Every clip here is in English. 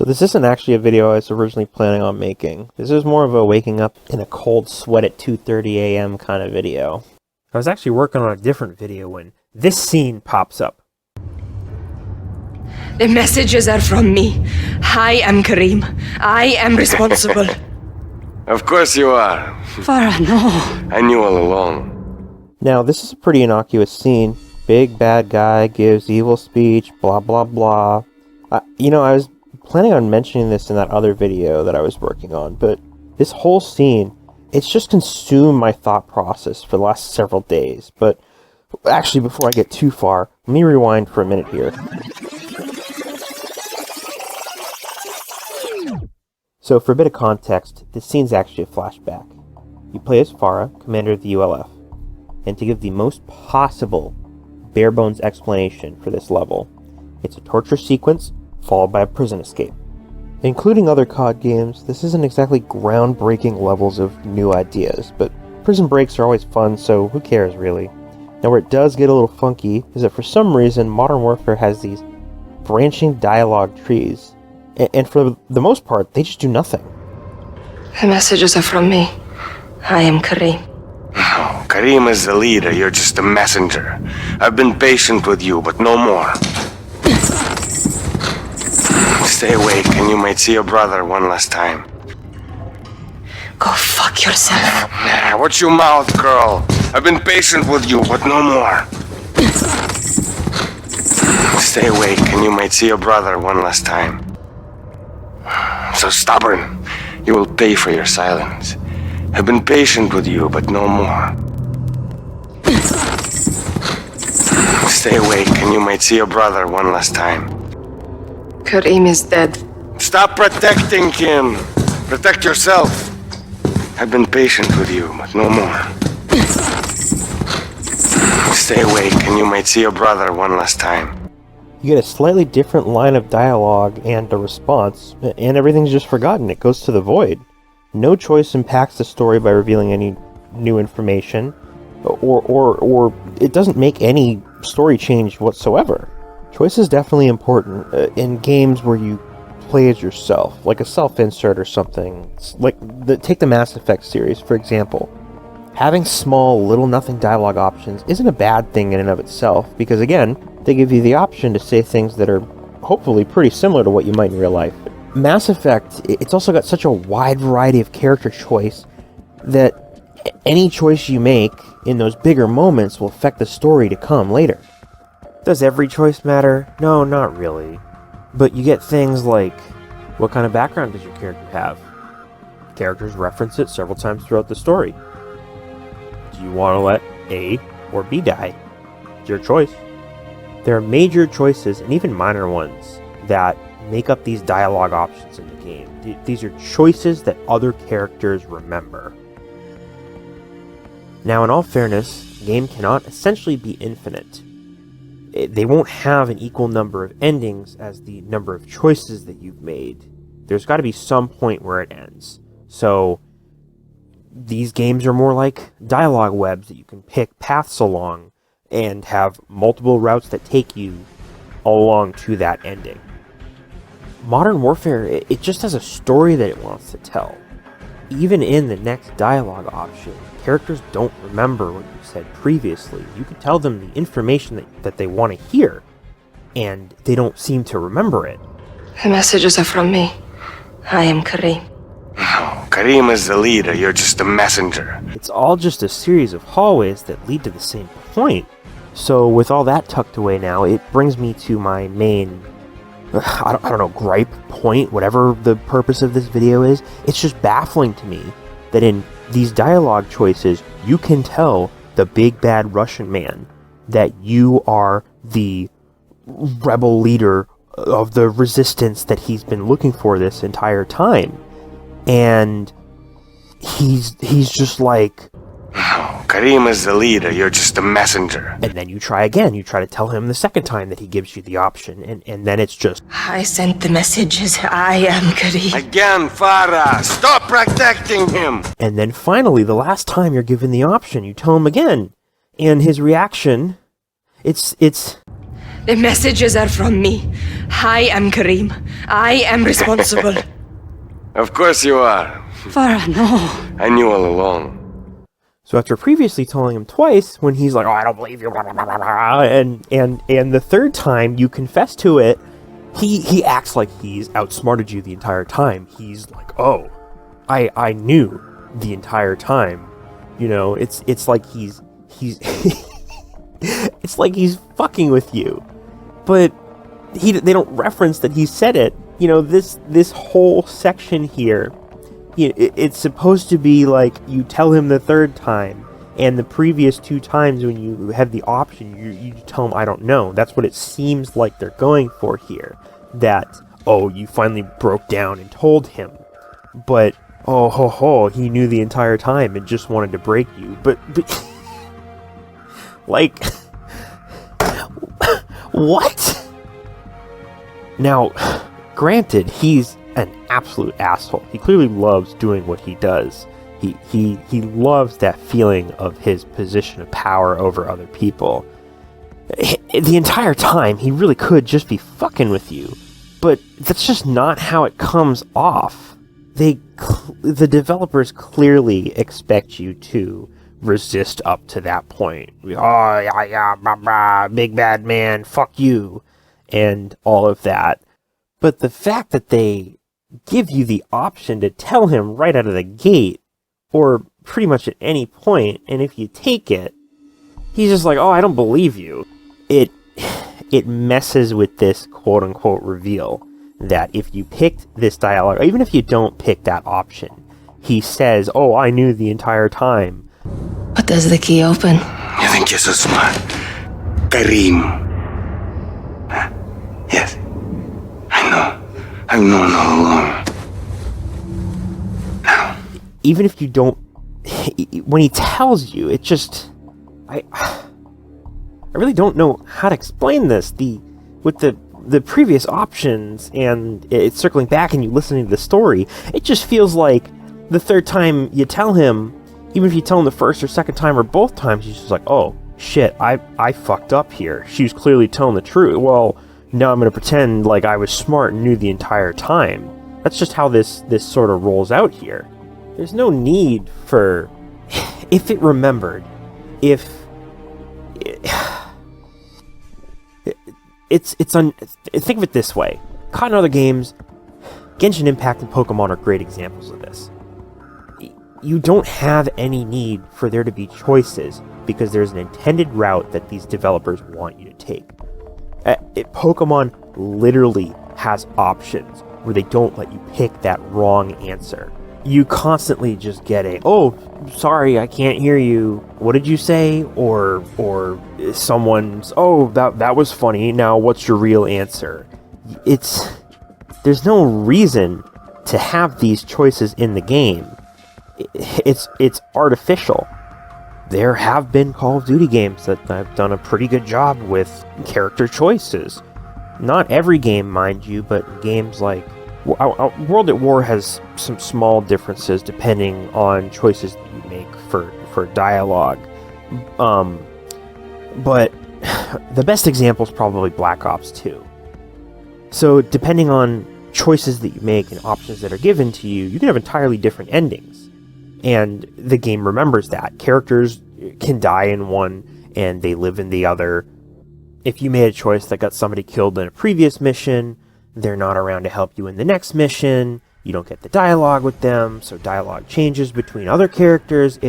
So this isn't actually a video I was originally planning on making. This is more of a waking up in a cold sweat at 2:30 a.m. kind of video. I was actually working on a different video when this scene pops up. The messages are from me. I am Kareem. I am responsible. Of course you are. Farah, no. I knew all along. Now, this is a pretty innocuous scene. Big bad guy gives evil speech, blah blah blah. I was planning on mentioning this in that other video that I was working on, but this whole scene, it's just consumed my thought process for the last several days. But actually, before I get too far, let me rewind for a minute here. So for a bit of context, this scene's actually a flashback. You play as Farah, commander of the ULF, and to give the most possible bare-bones explanation for this level, it's a torture sequence followed by a prison escape. Including other COD games, this isn't exactly groundbreaking levels of new ideas, but prison breaks are always fun, so who cares really? Now where it does get a little funky is that for some reason Modern Warfare has these branching dialogue trees, and for the most part, they just do nothing. The messages are from me. I am Kareem. No, Kareem is the leader, you're just a messenger. I've been patient with you, but no more. Stay awake and you might see your brother one last time. Go fuck yourself. Nah, watch your mouth, girl. I've been patient with you, but no more. Stay awake and you might see your brother one last time. So stubborn, you will pay for your silence. I've been patient with you, but no more. Stay awake and you might see your brother one last time. Kareem is dead. Stop protecting him. Protect yourself. I've been patient with you, but no more. Stay awake and you might see your brother one last time. You get a slightly different line of dialogue and a response, and everything's just forgotten. It goes to the void. No choice impacts the story by revealing any new information, or it doesn't make any story change whatsoever. Choice is definitely important in games where you play as yourself, like a self-insert or something. Take the Mass Effect series, for example. Having small, little-nothing dialogue options isn't a bad thing in and of itself, because again, they give you the option to say things that are hopefully pretty similar to what you might in real life. Mass Effect, it's also got such a wide variety of character choice that any choice you make in those bigger moments will affect the story to come later. Does every choice matter? No, not really. But you get things like, what kind of background does your character have? Characters reference it several times throughout the story. Do you want to let A or B die? It's your choice. There are major choices, and even minor ones, that make up these dialogue options in the game. These are choices that other characters remember. Now, in all fairness, the game cannot essentially be infinite. They won't have an equal number of endings as the number of choices that you've made. There's got to be some point where it ends. So, these games are more like dialogue webs that you can pick paths along and have multiple routes that take you along to that ending. Modern Warfare, it just has a story that it wants to tell. Even in the next dialogue option, characters don't remember what you said previously. You can tell them the information that they want to hear, and they don't seem to remember it. The messages are from me. I am Kareem. No, Kareem is the leader, you're just a messenger. It's all just a series of hallways that lead to the same point. So with all that tucked away now, it brings me to my main, I don't know, gripe, point, whatever the purpose of this video is. It's just baffling to me that in these dialogue choices, you can tell the big bad Russian man that you are the rebel leader of the resistance that he's been looking for this entire time. And he's just like, no, Kareem is the leader, you're just a messenger. And then you try again. You try to tell him the second time that he gives you the option, and then it's just, I sent the messages. I am Kareem. Again, Farah, stop protecting him! And then finally, the last time you're given the option, you tell him again. And his reaction, it's The messages are from me. I am Kareem. I am responsible. Of course you are. Farah, no. I knew all along. So after previously telling him twice, when he's like, "Oh, I don't believe you," blah, blah, blah, blah, blah, and the third time you confess to it, he acts like he's outsmarted you the entire time. He's like, "Oh, I knew the entire time." You know, it's like he's it's like he's fucking with you, but they don't reference that he said it. You know, this whole section here, it's supposed to be like you tell him the third time, and the previous two times when you have the option, you tell him, "I don't know." That's what it seems like they're going for here. That, oh, you finally broke down and told him, but oh ho ho, he knew the entire time and just wanted to break you. But like, what? Now, granted, he's an absolute asshole. He clearly loves doing what he does. He loves that feeling of his position of power over other people. The entire time, he really could just be fucking with you. But that's just not how it comes off. The developers clearly expect you to resist up to that point. "Oh, yeah, blah, blah, big bad man, fuck you," and all of that. But the fact that they give you the option to tell him right out of the gate, or pretty much at any point, and if you take it, he's just like, "Oh, I don't believe you." It messes with this quote-unquote reveal that if you picked this dialogue, or even if you don't pick that option, he says, "Oh, I knew the entire time." What does the key open? You think you're so smart? Kareem. Huh? Yes. I know. I've known all along. Now. Even if you don't, when he tells you, it just, I really don't know how to explain this. With the previous options and it's circling back and you listening to the story, it just feels like the third time you tell him, even if you tell him the first or second time or both times, he's just like, "Oh shit, I fucked up here. She was clearly telling the truth. Well, now I'm gonna pretend like I was smart and knew the entire time." That's just how this sort of rolls out here. There's no need for, if it remembered, think of it this way. Caught in other games, Genshin Impact and Pokemon are great examples of this. You don't have any need for there to be choices because there's an intended route that these developers want you to take. Pokemon literally has options where they don't let you pick that wrong answer. You constantly just get "Oh, sorry, I can't hear you. What did you say?" Or someone's, "Oh, that was funny. Now what's your real answer?" There's no reason to have these choices in the game. It's artificial. There have been Call of Duty games that have done a pretty good job with character choices. Not every game, mind you, but games like World at War has some small differences depending on choices that you make for dialogue. But the best example is probably Black Ops 2. So depending on choices that you make and options that are given to you, you can have entirely different endings. And the game remembers that. Characters can die in one and they live in the other. If you made a choice that got somebody killed in a previous mission, they're not around to help you in the next mission. You don't get the dialogue with them, so dialogue changes between other characters.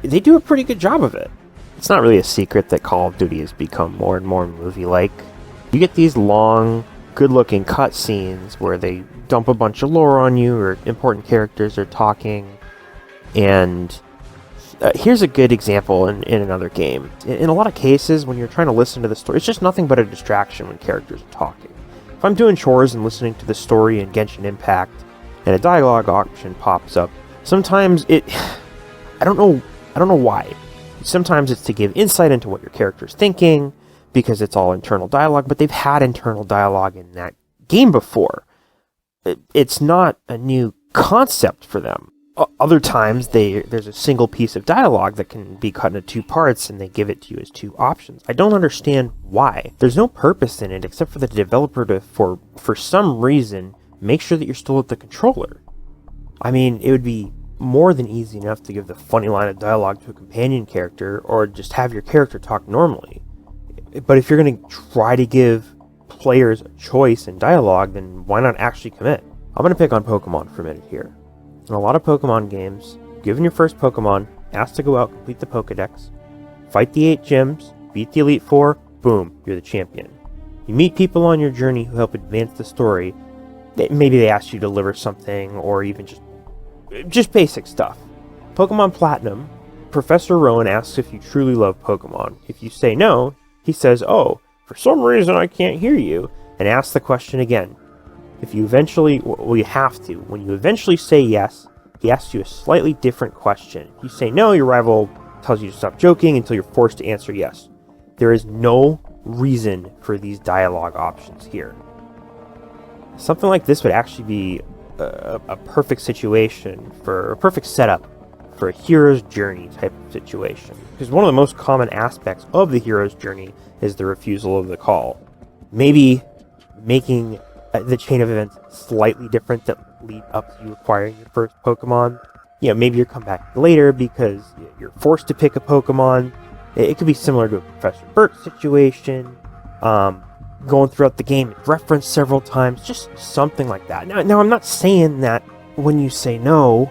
They do a pretty good job of it. It's not really a secret that Call of Duty has become more and more movie-like. You get these long, good-looking cutscenes where they dump a bunch of lore on you, or important characters are talking. And here's a good example in another game. In a lot of cases, when you're trying to listen to the story, it's just nothing but a distraction when characters are talking. If I'm doing chores and listening to the story in Genshin Impact, and a dialogue option pops up, sometimes I don't know why. Sometimes it's to give insight into what your character's thinking, because it's all internal dialogue, but they've had internal dialogue in that game before. It's not a new concept for them. Other times, there's a single piece of dialogue that can be cut into two parts, and they give it to you as two options. I don't understand why. There's no purpose in it except for the developer to, for some reason, make sure that you're still at the controller. I mean, it would be more than easy enough to give the funny line of dialogue to a companion character, or just have your character talk normally. But if you're going to try to give players a choice in dialogue, then why not actually commit? I'm going to pick on Pokemon for a minute here. In a lot of Pokemon games, given your first Pokemon, asked to go out, complete the Pokedex, fight the 8 gyms, beat the Elite Four, boom, you're the champion. You meet people on your journey who help advance the story. Maybe they ask you to deliver something, or even just basic stuff. Pokemon Platinum, Professor Rowan asks if you truly love Pokemon. If you say no, he says, "Oh, for some reason I can't hear you," and asks the question again. If you eventually, well, you have to. When you eventually say yes, he asks you a slightly different question. If you say no, your rival tells you to stop joking until you're forced to answer yes. There is no reason for these dialogue options here. Something like this would actually be a perfect situation for a perfect setup for a hero's journey type of situation. Because one of the most common aspects of the hero's journey is the refusal of the call. Maybe making the chain of events slightly different that lead up to you acquiring your first Pokemon. You know, maybe you come back later because you're forced to pick a Pokemon. It could be similar to a Professor Burt situation. Going throughout the game, it's referenced several times, just something like that. Now, I'm not saying that when you say no,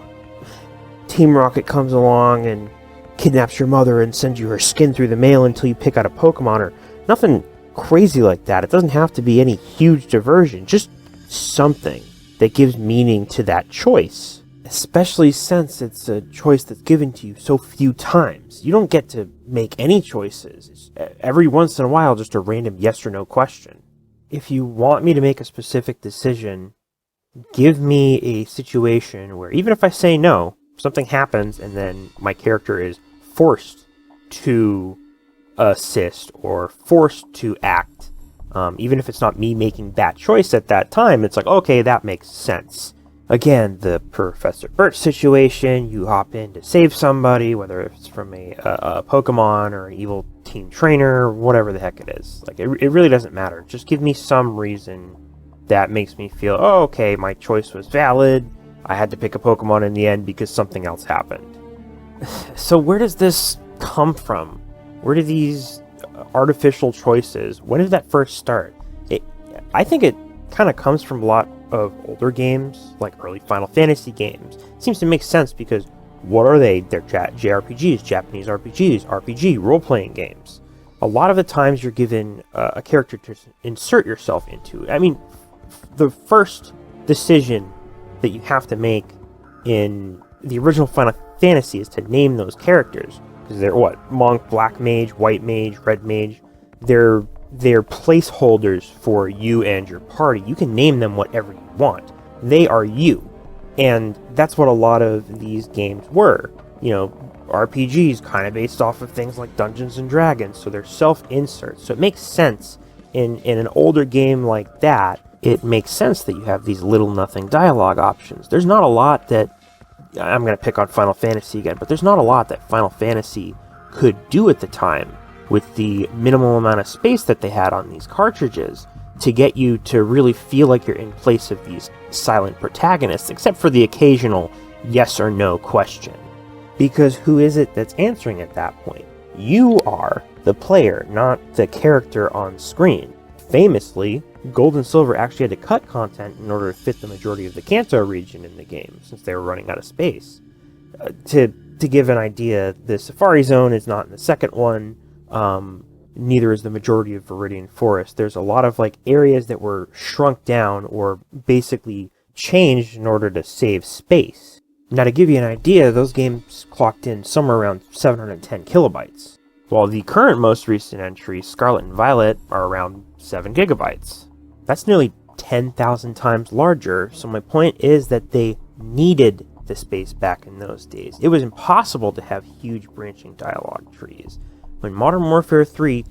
Team Rocket comes along and kidnaps your mother and sends you her skin through the mail until you pick out a Pokemon, or nothing crazy like that. It doesn't have to be any huge diversion, just something that gives meaning to that choice, especially since it's a choice that's given to you so few times. You don't get to make any choices. It's every once in a while just a random yes or no question. If you want me to make a specific decision, give me a situation where even if I say no, something happens and then my character is forced to assist or forced to act. Even if it's not me making that choice at that time, it's like, okay, that makes sense. Again, the Professor Burt situation, you hop in to save somebody, whether it's from a Pokemon or an evil team trainer, whatever the heck it is. Like, it really doesn't matter. Just give me some reason that makes me feel, oh, okay, my choice was valid. I had to pick a Pokemon in the end because something else happened. So where does this come from? Where do these artificial choices, when did that first start? I think it kind of comes from a lot of older games, like early Final Fantasy games. It seems to make sense because what are they? They're JRPGs, Japanese RPGs, RPG, role-playing games. A lot of the times you're given a character to insert yourself into. I mean, the first decision that you have to make in the original Final Fantasy is to name those characters. Because they're what? Monk, Black Mage, White Mage, Red Mage. They're placeholders for you and your party. You can name them whatever you want. They are you. And that's what a lot of these games were. You know, RPGs kind of based off of things like Dungeons and Dragons, so they're self-inserts. So it makes sense in an older game like that, it makes sense that you have these little nothing dialogue options. There's not a lot that, I'm going to pick on Final Fantasy again, but there's not a lot that Final Fantasy could do at the time with the minimal amount of space that they had on these cartridges to get you to really feel like you're in place of these silent protagonists, except for the occasional yes or no question. Because who is it that's answering at that point? You are the player, not the character on screen. Famously, Gold and Silver actually had to cut content in order to fit the majority of the Kanto region in the game, since they were running out of space. To give an idea, the Safari Zone is not in the second one, neither is the majority of Viridian Forest. There's a lot of areas that were shrunk down or basically changed in order to save space. Now to give you an idea, those games clocked in somewhere around 710 kilobytes, while the current most recent entries, Scarlet and Violet, are around 7 gigabytes. That's nearly 10,000 times larger, so my point is that they needed the space back in those days. It was impossible to have huge branching dialogue trees. When Modern Warfare 3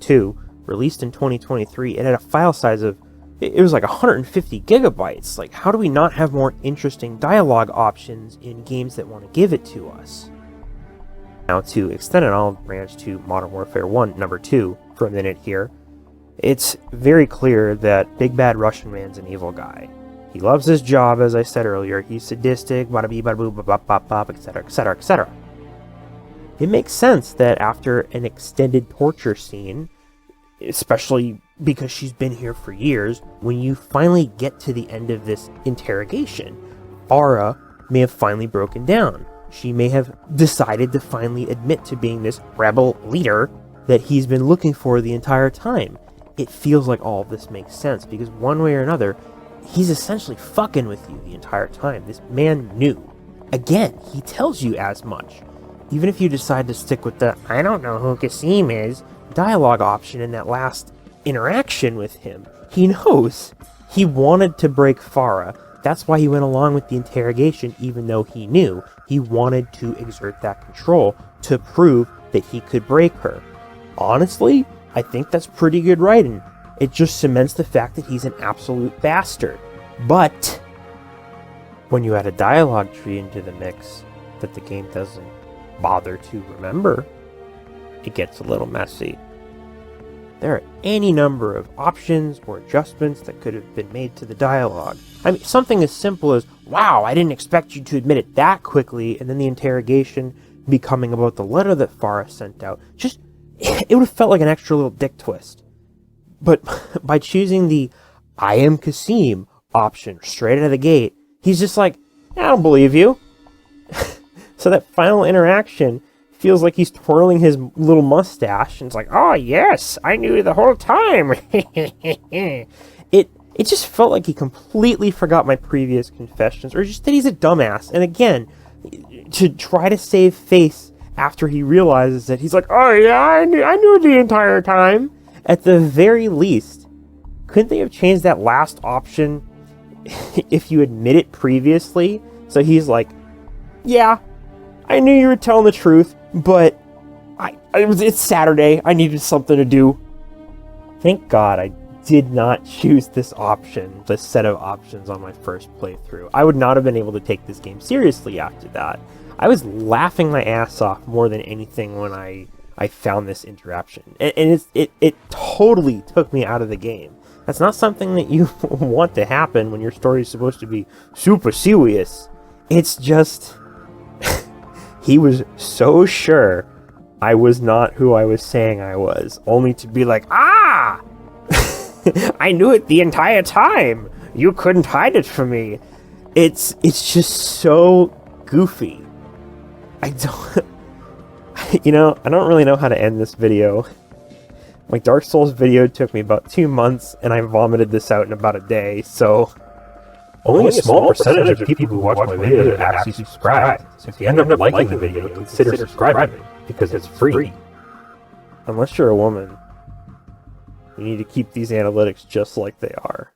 released in 2023, it had a file size of, it was like 150 gigabytes. Like, how do we not have more interesting dialogue options in games that want to give it to us? Now, to extend an olive branch to Modern Warfare 1, number 2, for a minute here, it's very clear that Big Bad Russian Man's an evil guy. He loves his job, as I said earlier. He's sadistic, bada bee, bada boo, bop, bop, bop, etc., etc., etc. It makes sense that after an extended torture scene, especially because she's been here for years, when you finally get to the end of this interrogation, Farah may have finally broken down. She may have decided to finally admit to being this rebel leader that he's been looking for the entire time. It feels like all of this makes sense, because one way or another, he's essentially fucking with you the entire time. This man knew. Again, he tells you as much. Even if you decide to stick with the "I don't know who Kasim is" dialogue option in that last interaction with him, he knows. He wanted to break Farah. That's why he went along with the interrogation, even though he knew. He wanted to exert that control to prove that he could break her. Honestly, I think that's pretty good writing. It just cements the fact that he's an absolute bastard. But when you add a dialogue tree into the mix that the game doesn't bother to remember, it gets a little messy. There are any number of options or adjustments that could have been made to the dialogue. I mean, something as simple as, "Wow, I didn't expect you to admit it that quickly," and then the interrogation becoming about the letter that Farah sent out. Just, it would have felt like an extra little dick twist. But by choosing the "I am Kasim" option straight out of the gate, he's just like, "I don't believe you." So that final interaction feels like he's twirling his little mustache, and it's like, "Oh yes, I knew the whole time." It just felt like he completely forgot my previous confessions, or just that he's a dumbass. And again, to try to save face after he realizes that, he's like, "Oh yeah, I knew the entire time." At the very least, couldn't they have changed that last option if you admit it previously? So he's like, "Yeah, I knew you were telling the truth, but it's Saturday. I needed something to do." Thank God I did not choose this option, this set of options on my first playthrough. I would not have been able to take this game seriously after that. I was laughing my ass off more than anything when I found this interruption. And it totally took me out of the game. That's not something that you want to happen when your story is supposed to be super serious. It's just... he was so sure I was not who I was saying I was, only to be like, "Ah! I knew it the entire time! You couldn't hide it from me!" It's just so goofy. I don't really know how to end this video. My Dark Souls video took me about 2 months, and I vomited this out in about a day, so... Only a small percentage of people who watch my videos actually subscribe. So if you end up liking the video, consider subscribing, because it's free. Unless you're a woman. You need to keep these analytics just like they are.